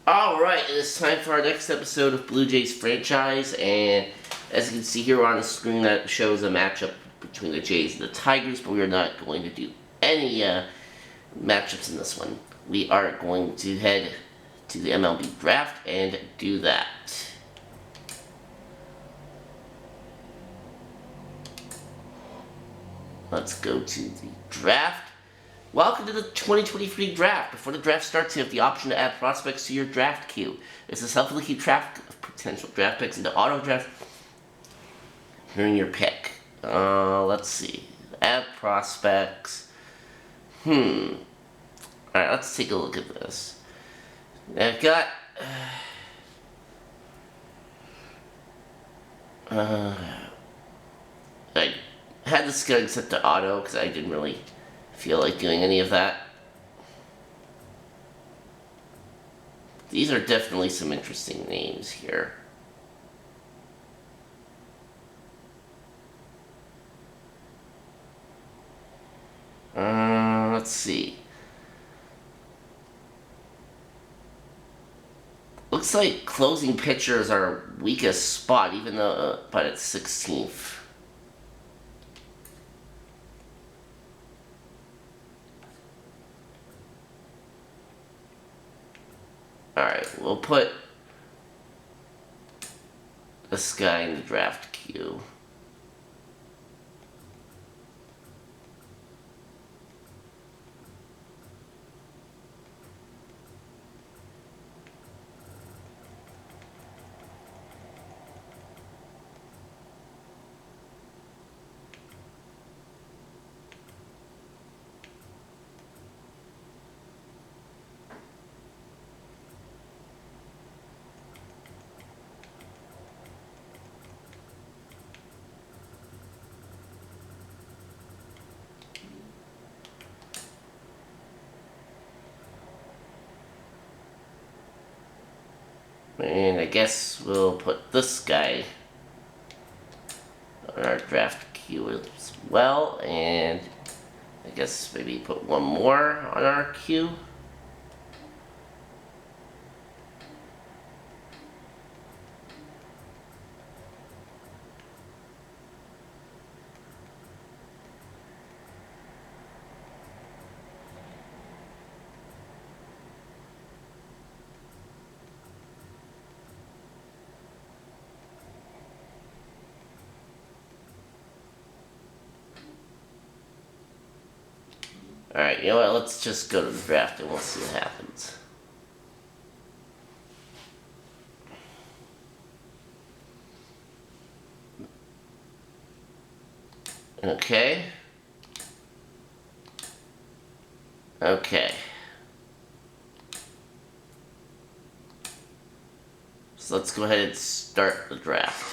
Alright, it's time for our next episode of Blue Jays franchise, and as you can see here on the screen, that shows a matchup between the Jays and the Tigers, but we are not going to do any matchups in this one. We are going to head to the MLB draft and do that. Let's go to the draft. Welcome to the 2023 draft. Before the draft starts, you have the option to add prospects to your draft queue. It's a self-link keep track of potential draft picks into auto draft. Here's your pick. Let's see. Add prospects. Alright, let's take a look at this. I've got... I had this guy set to auto because I didn't really feel like doing any of that. These are definitely some interesting names here. Let's see. Looks like closing pitcher is our weakest spot, even though, but it's 16th. Alright, we'll put this guy in the draft queue. And I guess we'll put this guy on our draft queue as well, and I guess maybe put one more on our queue. Alright, you know what, let's just go to the draft and we'll see what happens. Okay. Okay. So let's go ahead and start the draft.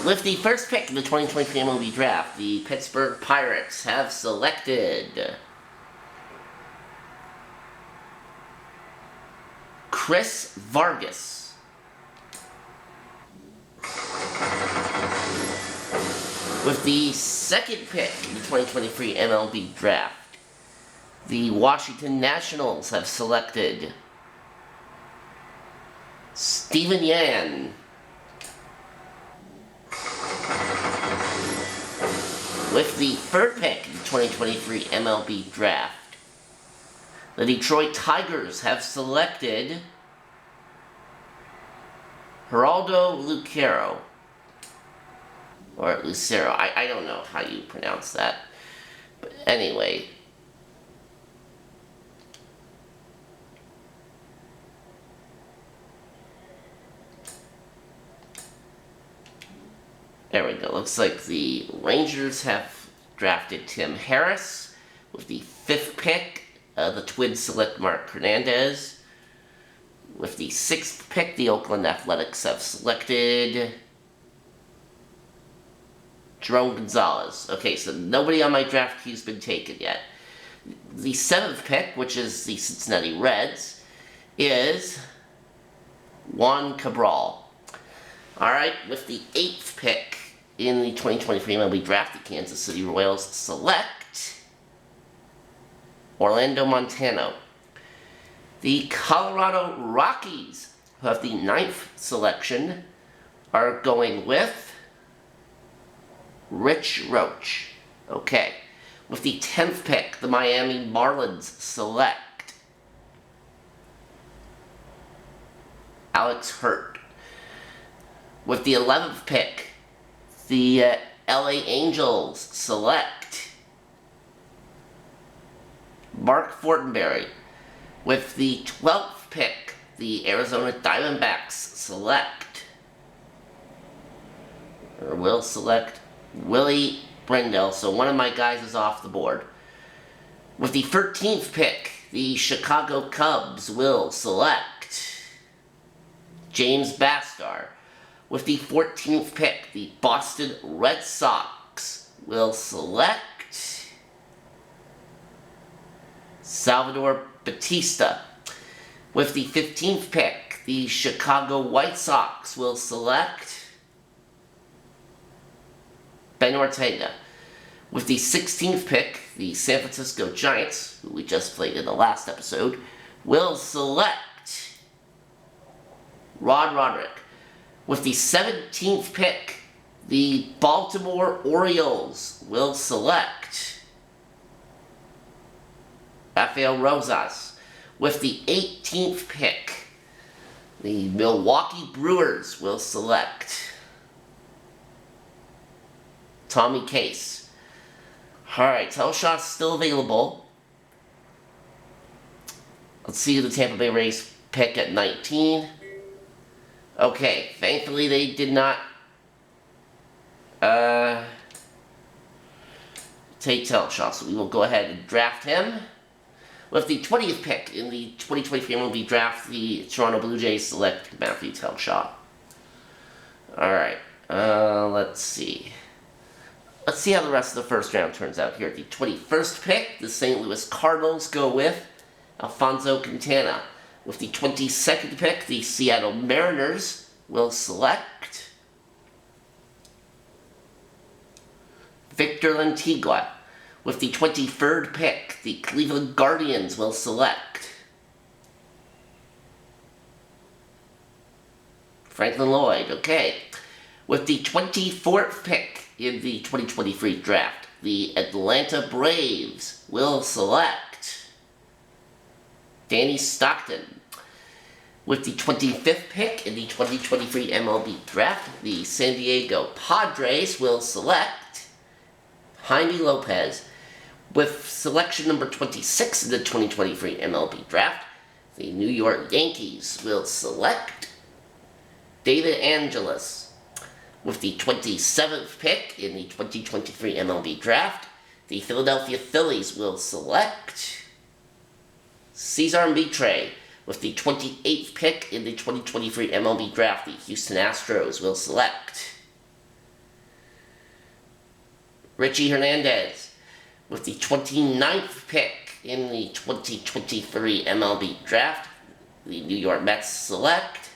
With the first pick in the 2023 MLB draft, the Pittsburgh Pirates have selected Chris Vargas. With the second pick in the 2023 MLB draft, the Washington Nationals have selected Steven Yan. With the third pick in the 2023 MLB draft, the Detroit Tigers have selected Geraldo Lucero. Or Lucero, I don't know how you pronounce that. But anyway. There we go. Looks like the Rangers have drafted Tim Harris. With the fifth pick, the Twins select Mark Hernandez. With the sixth pick, the Oakland Athletics have selected Jerome Gonzalez. Okay, so nobody on my draft queue's been taken yet. The seventh pick, which is the Cincinnati Reds, is Juan Cabral. Alright, with the eighth pick in the 2023 MLB draft, the Kansas City Royals select Orlando Montano. The Colorado Rockies, who have the 9th selection, are going with Rich Roach. Okay. With the 10th pick, the Miami Marlins select Alex Hurt. With the 11th pick, the LA Angels select Mark Fortenberry. With the 12th pick, the Arizona Diamondbacks select, or will select, Willie Brindle. So one of my guys is off the board. With the 13th pick, the Chicago Cubs will select James Bastar. With the 14th pick, the Boston Red Sox will select Salvador Batista. With the 15th pick, the Chicago White Sox will select Ben Ortega. With the 16th pick, the San Francisco Giants, who we just played in the last episode, will select Rod Roderick. With the 17th pick, the Baltimore Orioles will select Rafael Rosas. With the 18th pick, the Milwaukee Brewers will select Tommy Case. Alright, Telshot's still available. Let's see who the Tampa Bay Rays pick at 19. Okay, thankfully they did not take Telshot, so we will go ahead and draft him. With the 20th pick in the 2023 MLB draft, the Toronto Blue Jays select Matthew Telshot. Alright, let's see. Let's see how the rest of the first round turns out here. At the 21st pick, the St. Louis Cardinals go with Alfonso Quintana. With the 22nd pick, the Seattle Mariners will select Victor Lantigua. With the 23rd pick, the Cleveland Guardians will select Franklin Lloyd. Okay. With the 24th pick in the 2023 draft, the Atlanta Braves will select Danny Stockton. With the 25th pick in the 2023 MLB draft, the San Diego Padres will select Jaime Lopez. With selection number 26 in the 2023 MLB draft, the New York Yankees will select David Angelis. With the 27th pick in the 2023 MLB draft, the Philadelphia Phillies will select Cesar Mitre. With the 28th pick in the 2023 MLB draft, the Houston Astros will select Richie Hernandez. With the 29th pick in the 2023 MLB draft, the New York Mets select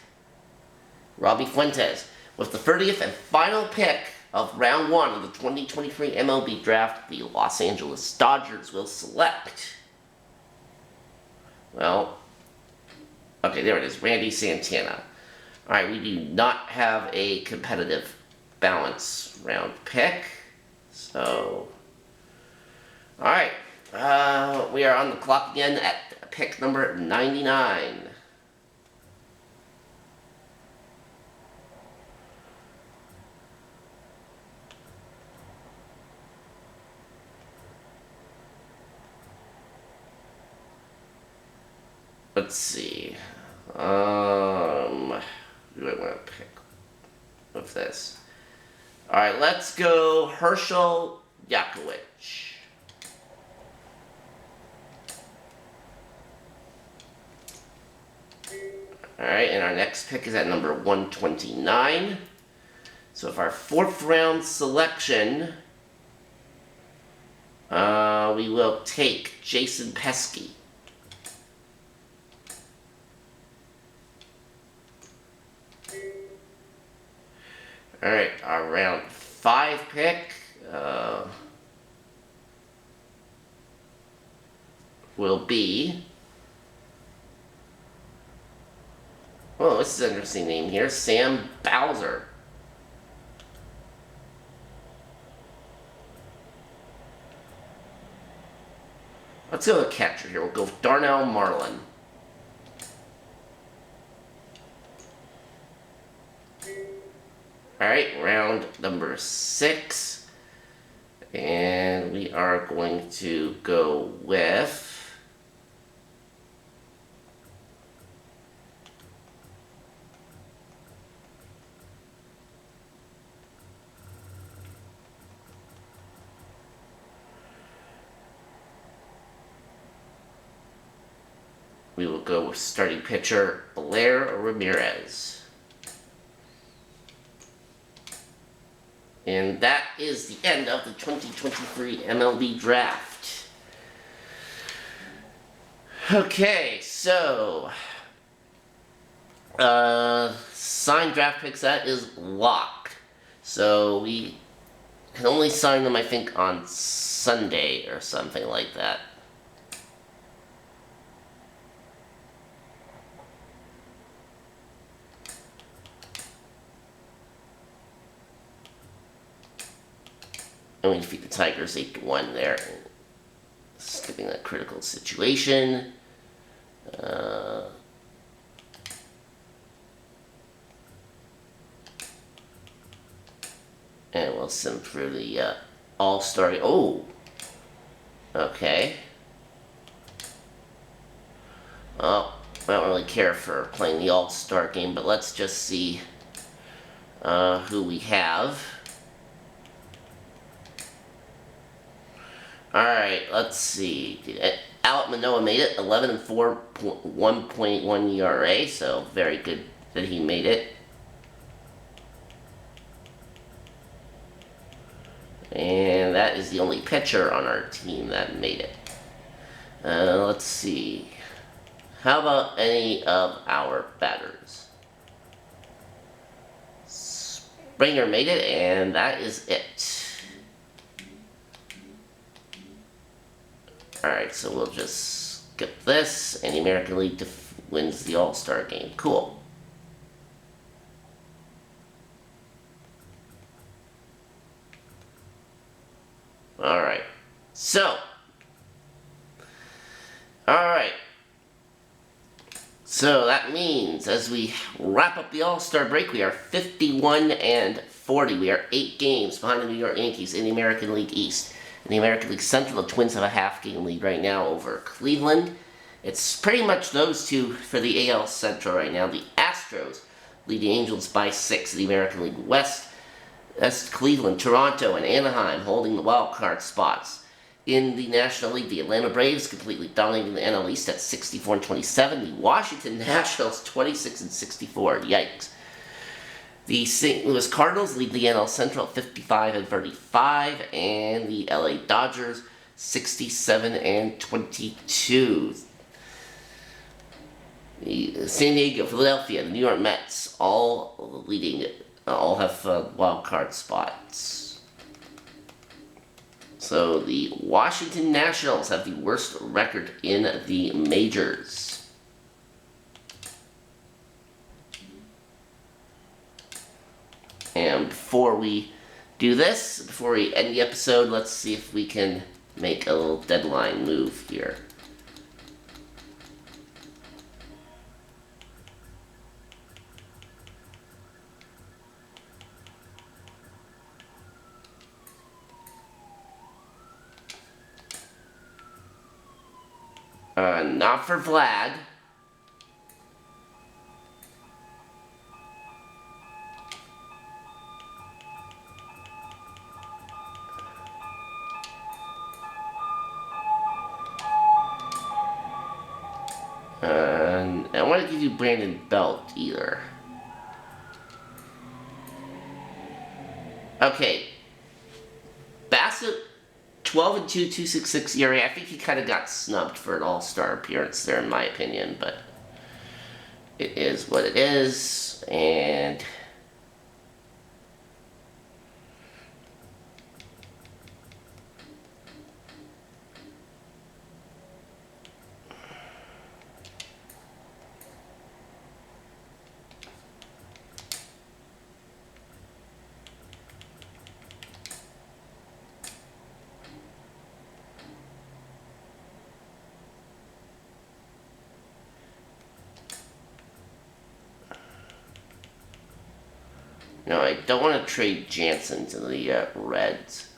Robbie Fuentes. With the 30th and final pick of round 1 of the 2023 MLB draft, the Los Angeles Dodgers will select, well, okay, there it is, Randy Santana. Alright, we do not have a competitive balance round pick, so, alright, we are on the clock again at pick number 99. Let's see. Who do I want to pick with this? Alright, let's go Herschel Yakovich. Alright, and our next pick is at number 129. So for our 4th round selection, we will take Jason Pesky. Alright, our round 5 pick will be Oh, this is an interesting name here. Sam Bowser. Let's go with catcher here. We'll go with Darnell Marlin. Alright, round number 6. And we are going to go with... we will go with starting pitcher Blair Ramirez. And that is the end of the 2023 MLB draft. Okay, so signed draft picks, that is locked. So we can only sign them, I think, on Sunday or something like that. And we defeat the Tigers 8-1 there. Skipping that critical situation. And we'll send through the All-Star. Oh! Okay. Well, I don't really care for playing the All-Star game, but let's just see who we have. Alright, let's see. Alek Manoah made it, 11 and 4, 1.1 ERA, so very good that he made it. And that is the only pitcher on our team that made it. Let's see. How about any of our batters? Springer made it, and that is it. Alright, so we'll just skip this, and the American League wins the All-Star game. Cool. Alright. So. Alright. So that means, as we wrap up the All-Star break, we are 51 and 40. We are 8 games behind the New York Yankees in the American League East. In the American League Central, the Twins have a half-game lead right now over Cleveland. It's pretty much those two for the AL Central right now. The Astros lead the Angels by 6 in the American League West. That's Cleveland, Toronto, and Anaheim holding the wild card spots. In the National League, the Atlanta Braves completely dominating the NL East at 64-27. The Washington Nationals 26-64. Yikes. The St. Louis Cardinals lead the NL Central at 55-35, and the LA Dodgers 67-22. The San Diego, Philadelphia, and the New York Mets all leading, all have wild card spots. So the Washington Nationals have the worst record in the majors. And before we do this, before we end the episode, let's see if we can make a little deadline move here. Not for Vlad. And I want to give you Brandon Belt either. Okay. Bassett, 12 and 2, 2.66 ERA. I think he kind of got snubbed for an all-star appearance there, in my opinion, but it is what it is, and No, I don't want to trade Jansen to the Reds.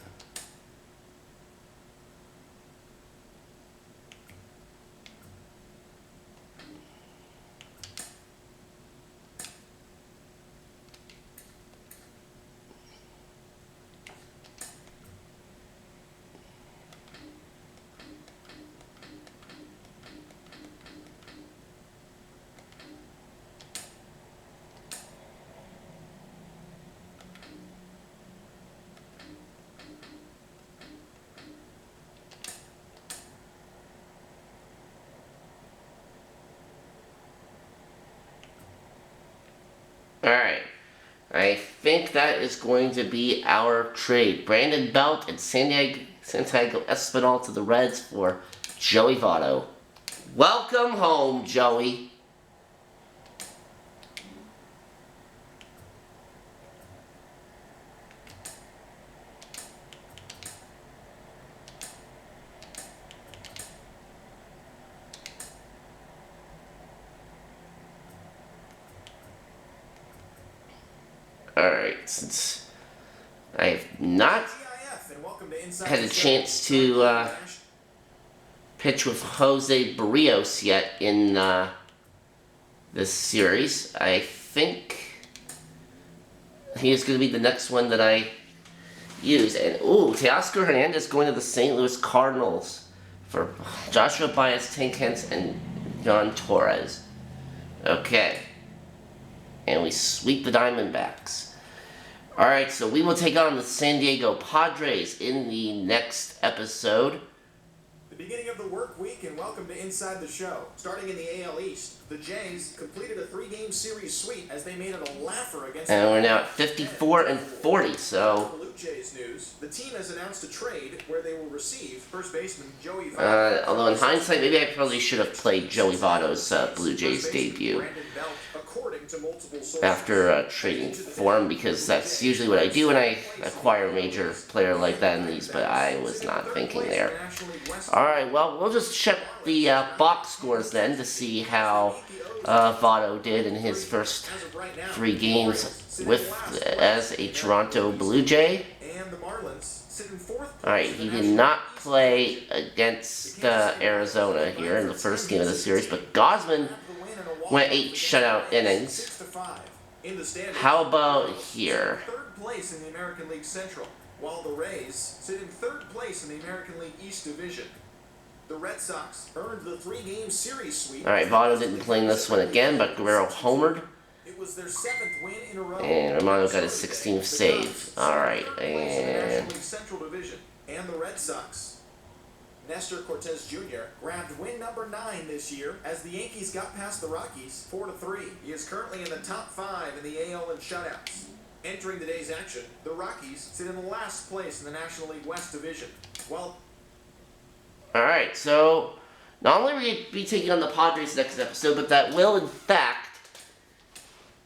Alright, I think that is going to be our trade. Brandon Belt and Santiago Espinal to the Reds for Joey Votto. Welcome home, Joey. Alright, since I have not had a chance to pitch with Jose Barrios yet in this series, I think he is going to be the next one that I use. And, ooh, Teoscar Hernandez going to the St. Louis Cardinals for Joshua Baez, Tank Hens, and John Torres. Okay. And we sweep the Diamondbacks. Alright, so we will take on the San Diego Padres in the next episode. The beginning of the work week, and welcome to Inside the Show. Starting in the AL East, the Jays completed a 3-game series sweep as they made it a laugher against... And we're now at 54-40, so... Blue Jays news, the team has announced a trade where they will receive first baseman Joey Votto. Although in hindsight, maybe I probably should have played Joey Votto's Blue Jays debut after trading for him, because that's usually what I do when I acquire a major player like that in these, but I was not thinking there. Alright, well, we'll just check the box scores then to see how Votto did in his first 3 games as a Toronto Blue Jay. Alright, he did not play against Arizona here in the first game of the series, but Gausman went 8 shutout innings. How about here? Third place in the American League Central, while the Rays sit in 3rd place in the American League East Division. The Red Sox earned the 3-game series sweep. Alright, Votto didn't play in this one again, but Guerrero homered. It was their 7th win in a row. And Romano got his 16th save. Alright, and... Central Division. And the Red Sox. Nestor Cortez Jr. grabbed win number 9 this year as the Yankees got past the Rockies 4-3. He is currently in the top 5 in the AL in shutouts. Entering today's action, the Rockies sit in last place in the National League West Division. Alright, so not only will we be taking on the Padres next episode, but that will, in fact,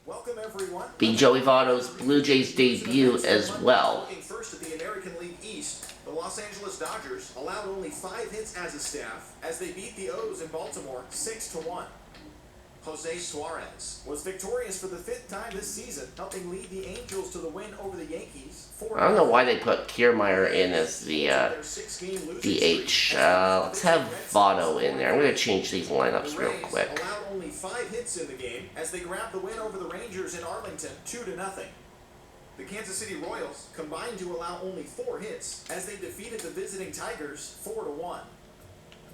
welcome everyone. Be Joey Votto's Blue Jays debut as well. First at the American League East, the Los Angeles Dodgers allowed only 5 hits as a staff as they beat the O's in Baltimore 6-1. Jose Suarez was victorious for the 5th time this season, helping lead the Angels to the win over the Yankees 4-0. I don't know why they put Kiermaier in as the DH. Let's have Votto in there. I'm going to change these lineups real quick. Allowed only 5 hits in the game as they grabbed the win over the Rangers in Arlington 2-0. The Kansas City Royals combined to allow only 4 hits as they defeated the visiting Tigers 4-1.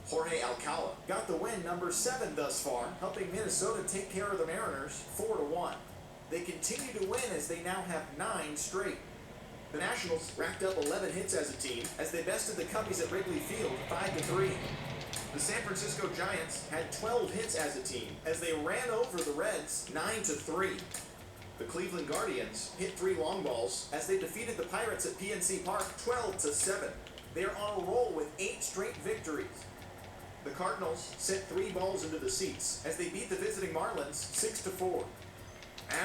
Jorge Alcala got the win number 7 thus far, helping Minnesota take care of the Mariners 4-1. They continue to win as they now have 9 straight. The Nationals racked up 11 hits as a team as they bested the Cubbies at Wrigley Field 5-3. The San Francisco Giants had 12 hits as a team as they ran over the Reds 9-3. The Cleveland Guardians hit 3 long balls as they defeated the Pirates at PNC Park 12-7. They are on a roll with 8 straight victories. The Cardinals sent 3 balls into the seats as they beat the visiting Marlins 6-4.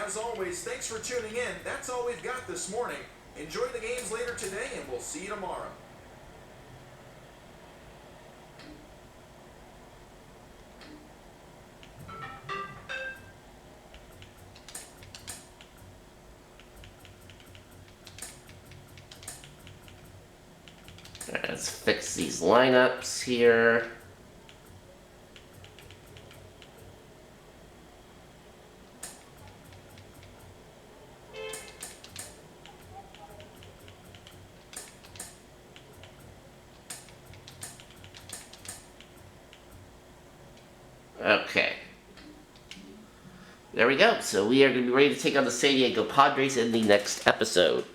As always, thanks for tuning in. That's all we've got this morning. Enjoy the games later today, and we'll see you tomorrow. Alright, let's fix these lineups here. Okay. There we go. So we are going to be ready to take on the San Diego Padres in the next episode.